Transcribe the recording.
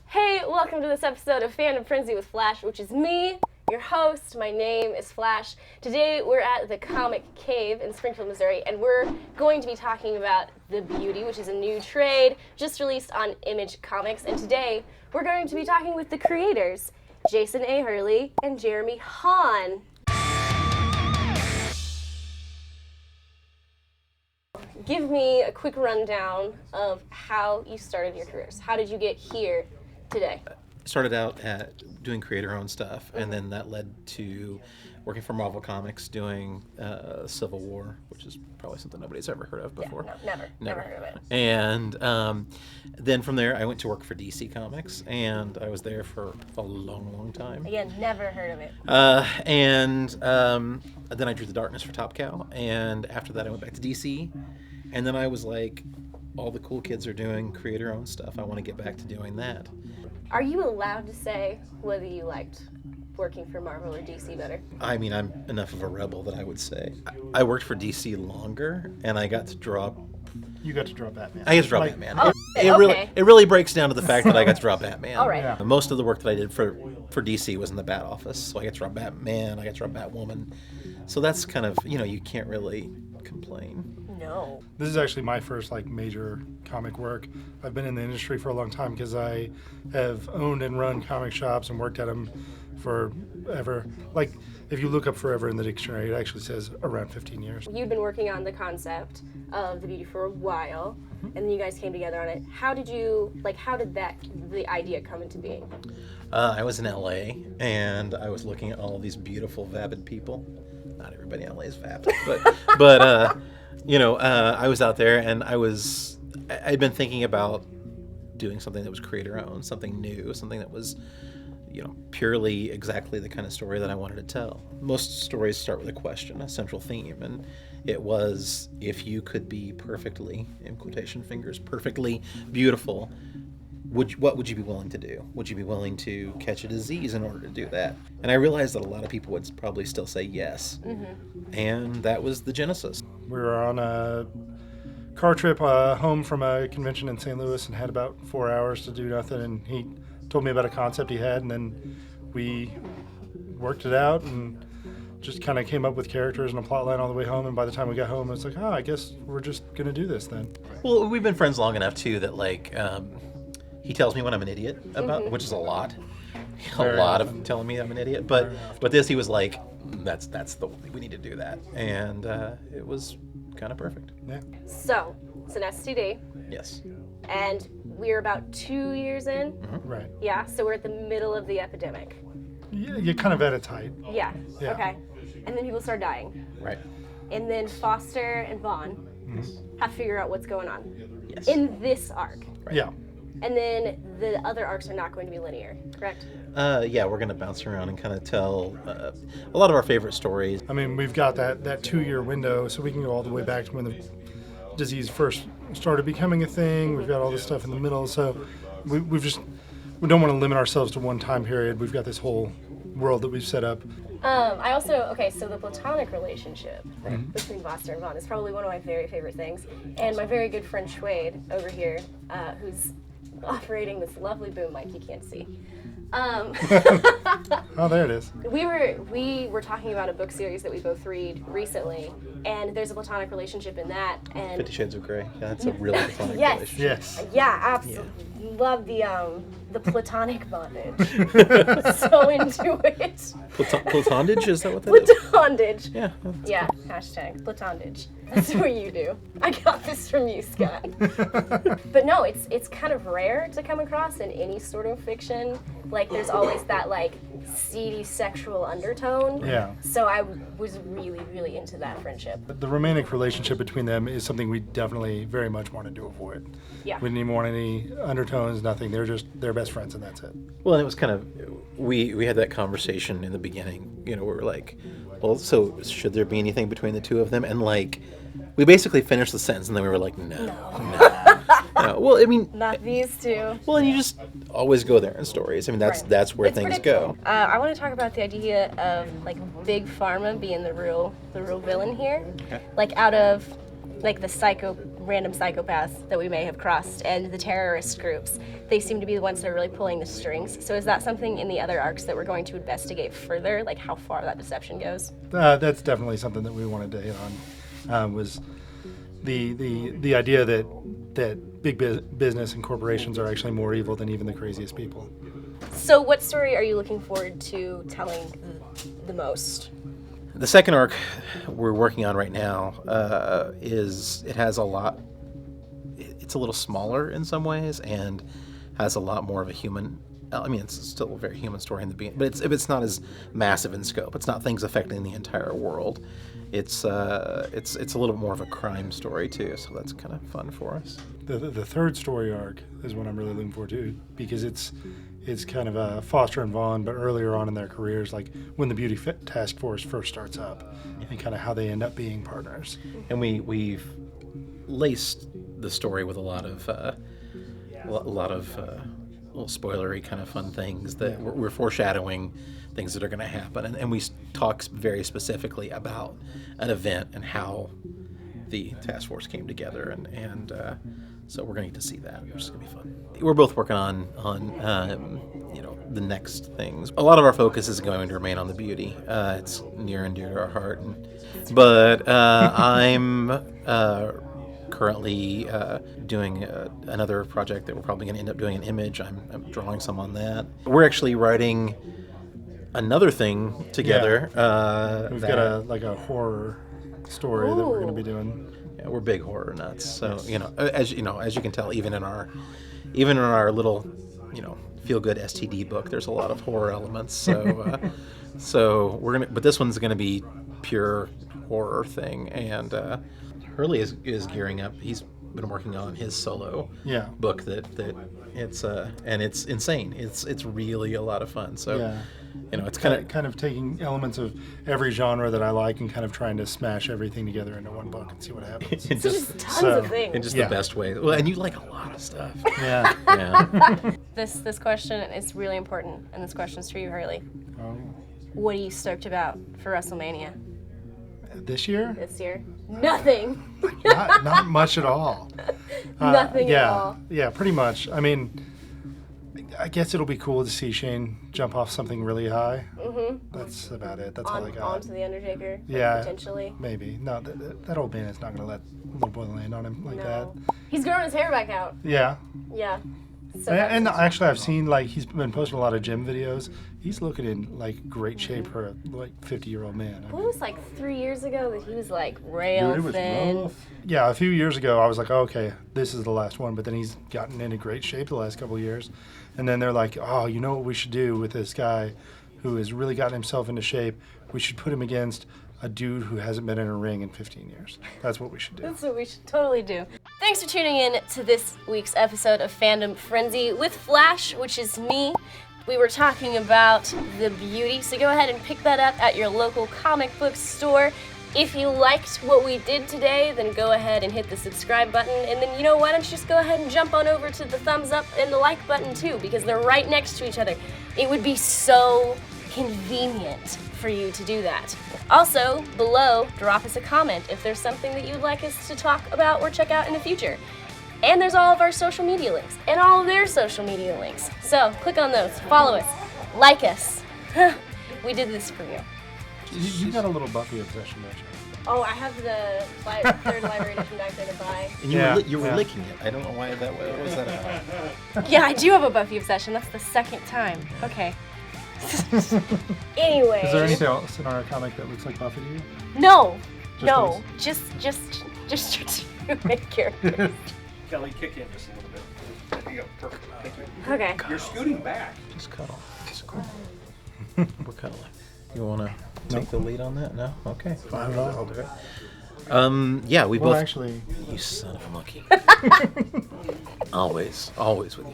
Hey, welcome to this episode of Fandom Frenzy with Flash, which is me, your host. My name is Flash. Today we're at the Comic Cave in Springfield, Missouri, and we're going to be talking about The Beauty, which is a new trade just released on Image Comics. And today we're going to be talking with the creators, Jason A. Hurley and Jeremy Haun. Give me a quick rundown of how you started your careers. How did you get here today? Started out at doing creator-owned stuff, and then that led to working for Marvel Comics, doing Civil War, which is probably something nobody's ever heard of before. Yeah, never heard of it. And then from there, I went to work for DC Comics, and I was there for a long, long time. Again, never heard of it. And then I drew The Darkness for Top Cow, and after that, I went back to DC, and then I was like, all the cool kids are doing creator-owned stuff. I want to get back to doing that. Are you allowed to say whether you liked working for Marvel or DC better? I mean, I'm enough of a rebel that I would say. I worked for DC longer, and I got to draw... You got to draw Batman. I got to draw Batman. Oh, It really breaks down to the fact that I got to draw Batman. All right. Yeah. Most of the work that I did for DC was in the Bat Office, so I got to draw Batman, I got to draw Batwoman. So that's kind of, you can't really complain. No. This is actually my first major comic work. I've been in the industry for a long time because I have owned and run comic shops and worked at them forever. If you look up forever in the dictionary, it actually says around 15 years. You'd been working on the concept of The Beauty for a while, and then you guys came together on it. How did the idea come into being? I was in LA, and I was looking at all of these beautiful, vapid people. Not everybody in LA is vapid, but I was out there, and I'd been thinking about doing something that was creator-owned, something new, something that was, purely exactly the kind of story that I wanted to tell. Most stories start with a question, a central theme, and it was, if you could be perfectly, in quotation fingers, perfectly beautiful, what would you be willing to do? Would you be willing to catch a disease in order to do that? And I realized that a lot of people would probably still say yes. Mm-hmm. And that was the genesis. We were on a car trip home from a convention in St. Louis and had about 4 hours to do nothing. And he told me about a concept he had, and then we worked it out and just kind of came up with characters and a plot line all the way home. And by the time we got home, it was like, I guess we're just going to do this then. Well, we've been friends long enough, too, that, he tells me when I'm an idiot about, mm-hmm. which is a lot. Very lot often. of telling me I'm an idiot. But this, he was like, that's we need to do that. And it was kind of perfect. Yeah. So, it's an STD, Yes. and we're about 2 years in. Mm-hmm. Right. Yeah, so we're at the middle of the epidemic. You're kind of at its height. Yeah. Yeah. Okay. And then people start dying. Right. And then Foster and Vaughn have to figure out what's going on Yes. in this arc. Right. Yeah. And then the other arcs are not going to be linear, correct? Yeah, we're going to bounce around and kind of tell a lot of our favorite stories. I mean, we've got that 2-year window, so we can go all the way back to when the disease first started becoming a thing. We've got all this stuff in the middle, so we don't want to limit ourselves to one time period. We've got this whole world that we've set up. So the platonic relationship between Foster and Vaughn is probably one of my very favorite things. And my very good friend Schwade over here, who's operating this lovely boom mic you can't see. Oh, there it is. We were talking about a book series that we both read recently, and there's a platonic relationship in that. And 50 Shades of Grey. Yeah, that's a really platonic Yes. relationship. Yes. yeah, absolutely. Love the platonic bondage. So into it. Platondage? Is that what that is? Platondage. Yeah. Yeah, hashtag platondage. That's what you do. I got this from you, Scott. But no, it's kind of rare to come across in any sort of fiction. There's always that seedy sexual undertone. Yeah. So I was really, really into that friendship. The romantic relationship between them is something we definitely very much wanted to avoid. Yeah. We didn't even want any undertones, nothing. They're best friends and that's it. Well, and it was kind of, we had that conversation in the beginning, where we're like, well, so should there be anything between the two of them? And we basically finished the sentence and then we were like, no. Well, I mean, Not these two. well, and you just always go there in stories. I mean, that's where It's things go. predictable. I want to talk about the idea of Big Pharma being the real villain here. Okay. Out of the psycho random psychopaths that we may have crossed, and the terrorist groups. They seem to be the ones that are really pulling the strings. So is that something in the other arcs that we're going to investigate further, like how far that deception goes? That's definitely something that we wanted to hit on. Was the idea that big business and corporations are actually more evil than even the craziest people. So what story are you looking forward to telling the most? The second arc we're working on right now it has a lot. It's a little smaller in some ways and has a lot more of a human. I mean, it's still a very human story in the beginning, but it's not as massive in scope. It's not things affecting the entire world. It's a little more of a crime story too, so that's kind of fun for us. The third story arc is what I'm really looking forward to, because it's kind of Foster and Vaughn, but earlier on in their careers, like when the Beauty Task Force first starts up, and kind of how they end up being partners. And we've laced the story with a lot of little spoilery kind of fun things that we're foreshadowing things that are going to happen, and we talk very specifically about an event and how the task force came together, and so we're going to get to see that, which is going to be fun. We're both working on the next things. A lot of our focus is going to remain on the beauty. It's near and dear to our heart, but I'm currently doing another project that we're probably going to end up doing an image. I'm drawing some on that. We're actually writing another thing together. We've got a horror story that we're going to be doing. Yeah, we're big horror nuts. So as you can tell, even in our little feel good STD book, there's a lot of horror elements. So but this one's gonna be pure horror thing, and Hurley is gearing up. He's been working on his solo book that it's and it's insane. It's really a lot of fun. So it's kind of taking elements of every genre that I like and kind of trying to smash everything together into one book and see what happens. Just tons of things. In just the best way. Well, and you like a lot of stuff. Yeah. This question is really important, and this question's for you, Hurley. Oh. What are you stoked about for WrestleMania This year? this year? Nothing. Not much at all. Nothing at all. Yeah, pretty much. I mean, I guess it'll be cool to see Shane jump off something really high. Mm-hmm. That's about it. That's all I got. Onto the Undertaker. Yeah, potentially. Maybe. No, that old man is not going to let little boy land on him like that. He's growing his hair back out. Yeah. Yeah. So and actually, I've seen he's been posting a lot of gym videos. He's looking in great shape for a 50-year-old man. What was 3 years ago that he was rail thin? Rough. Yeah, a few years ago I was like, oh, okay, this is the last one. But then he's gotten into great shape the last couple of years, and then they're like, oh, you know what we should do with this guy who has really gotten himself into shape? We should put him against a dude who hasn't been in a ring in 15 years. That's what we should do. That's what we should totally do. Thanks for tuning in to this week's episode of Fandom Frenzy with Flash, which is me. We were talking about the beauty, so go ahead and pick that up at your local comic book store. If you liked what we did today, then go ahead and hit the subscribe button, and then why don't you just go ahead and jump on over to the thumbs up and the like button too, because they're right next to each other. It would be so convenient for you to do that. Also, below, drop us a comment if there's something that you'd like us to talk about or check out in the future. And there's all of our social media links, and all of their social media links. So, click on those, follow us, like us. We did this for you. You got a little Buffy obsession, don't you? Oh, I have the third library edition back there to buy. And you were licking it. I don't know why that was that about. Yeah, I do have a Buffy obsession. That's the second time. Okay. Anyway. Is there anything else in our comic that looks like Buffy to you? No. Just Just your two main characters. Kelly, kick in just a little bit. There you go. Perfect. Thank you. Okay. You're scooting back. Just cuddle. It's cool. We're cuddling. You want to take the lead on that? No? Okay. Fine, I'll do it. Yeah, we Well, both... actually... You son of a monkey. Always with you.